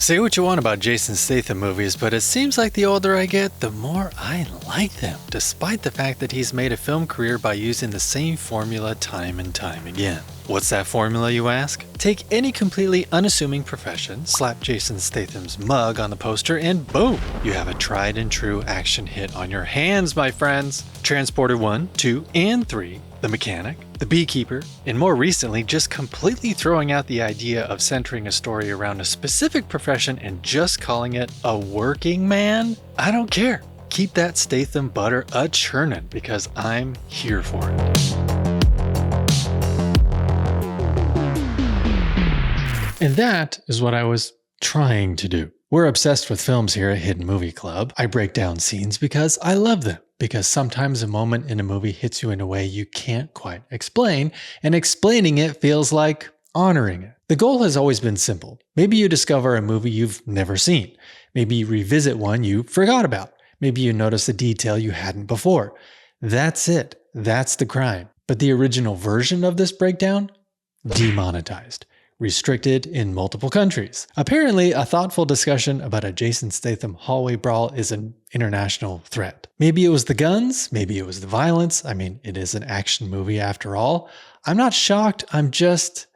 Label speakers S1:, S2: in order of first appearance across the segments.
S1: Say what you want about Jason Statham movies, but it seems like the older I get, the more I like them, despite the fact that he's made a film career by using the same formula time and time again. What's that formula, you ask? Take any completely unassuming profession, slap Jason Statham's mug on the poster, and boom! You have a tried and true action hit on your hands, my friends. Transporter 1, 2, and 3, The Mechanic, The Beekeeper, and more recently, just completely throwing out the idea of centering a story around a specific profession and just calling it a working man? I don't care. Keep that Statham butter a-churnin' because I'm here for it. And that is what I was trying to do. We're obsessed with films here at Hidden Movie Club. I break down scenes because I love them. Because sometimes a moment in a movie hits you in a way you can't quite explain, and explaining it feels like honoring it. The goal has always been simple. Maybe you discover a movie you've never seen. Maybe you revisit one you forgot about. Maybe you notice a detail you hadn't before. That's it. That's the crime. But the original version of this breakdown? Demonetized. Restricted in multiple countries. Apparently, a thoughtful discussion about a Jason Statham hallway brawl is an international threat. Maybe it was the guns, maybe it was the violence. I mean, it is an action movie after all. I'm not shocked, I'm just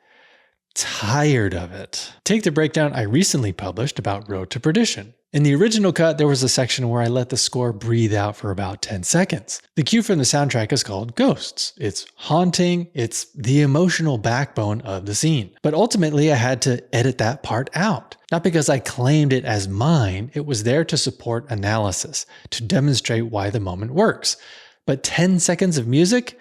S1: tired of it. Take the breakdown I recently published about Road to Perdition. In the original cut, there was a section where I let the score breathe out for about 10 seconds. The cue from the soundtrack is called Ghosts. It's haunting, it's the emotional backbone of the scene. But ultimately, I had to edit that part out. Not because I claimed it as mine, it was there to support analysis, to demonstrate why the moment works. But 10 seconds of music?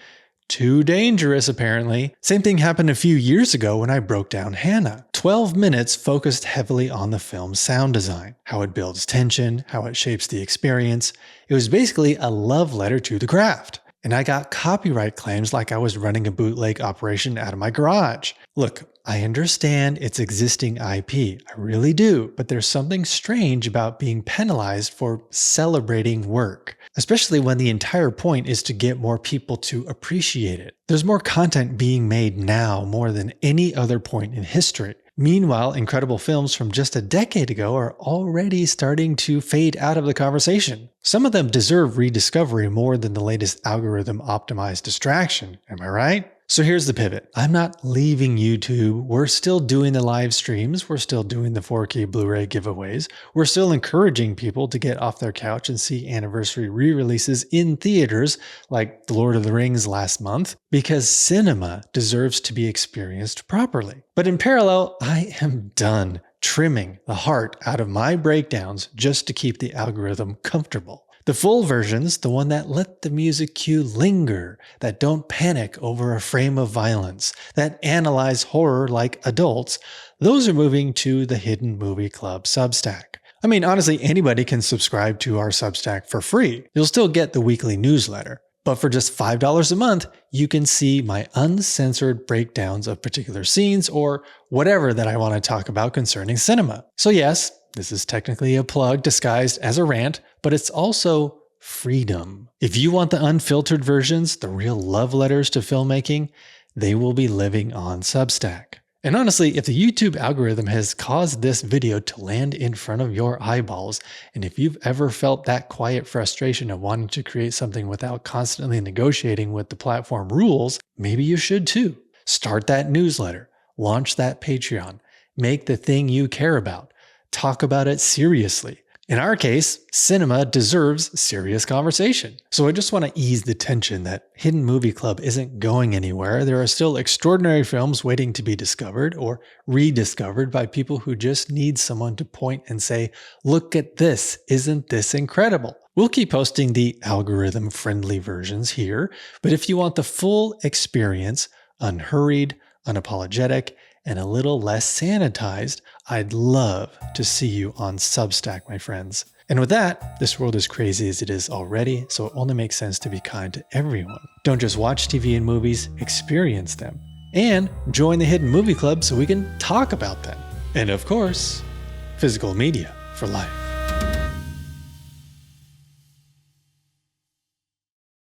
S1: Too dangerous, apparently. Same thing happened a few years ago when I broke down Hannah. 12 minutes focused heavily on the film's sound design, how it builds tension, how it shapes the experience. It was basically a love letter to the craft. And I got copyright claims like I was running a bootleg operation out of my garage. Look, I understand it's existing IP, I really do, but there's something strange about being penalized for celebrating work, especially when the entire point is to get more people to appreciate it. There's more content being made now more than any other point in history. Meanwhile, incredible films from just a decade ago are already starting to fade out of the conversation. Some of them deserve rediscovery more than the latest algorithm-optimized distraction, am I right? So here's the pivot. I'm not leaving YouTube. We're still doing the live streams. We're still doing the 4K Blu-ray giveaways. We're still encouraging people to get off their couch and see anniversary re-releases in theaters like The Lord of the Rings last month, because cinema deserves to be experienced properly. But in parallel, I am done trimming the heart out of my breakdowns just to keep the algorithm comfortable. The full versions, the one that let the music cue linger, that don't panic over a frame of violence, that analyze horror like adults, those are moving to the Hidden Movie Club Substack. I mean, honestly, anybody can subscribe to our Substack for free. You'll still get the weekly newsletter. But for just $5 a month, you can see my uncensored breakdowns of particular scenes or whatever that I want to talk about concerning cinema. So yes, this is technically a plug disguised as a rant, but it's also freedom. If you want the unfiltered versions, the real love letters to filmmaking, they will be living on Substack. And honestly, if the YouTube algorithm has caused this video to land in front of your eyeballs, and if you've ever felt that quiet frustration of wanting to create something without constantly negotiating with the platform rules, maybe you should too. Start that newsletter, launch that Patreon, make the thing you care about. Talk about it seriously. In our case, cinema deserves serious conversation. So I just want to ease the tension that Hidden Movie Club isn't going anywhere. There are still extraordinary films waiting to be discovered or rediscovered by people who just need someone to point and say, look at this, isn't this incredible? We'll keep posting the algorithm-friendly versions here, but if you want the full experience, unhurried, unapologetic, and a little less sanitized, I'd love to see you on Substack, my friends. And with that, this world is crazy as it is already, so it only makes sense to be kind to everyone. Don't just watch TV and movies, experience them. And join the Hidden Movie Club so we can talk about them. And of course, physical media for life.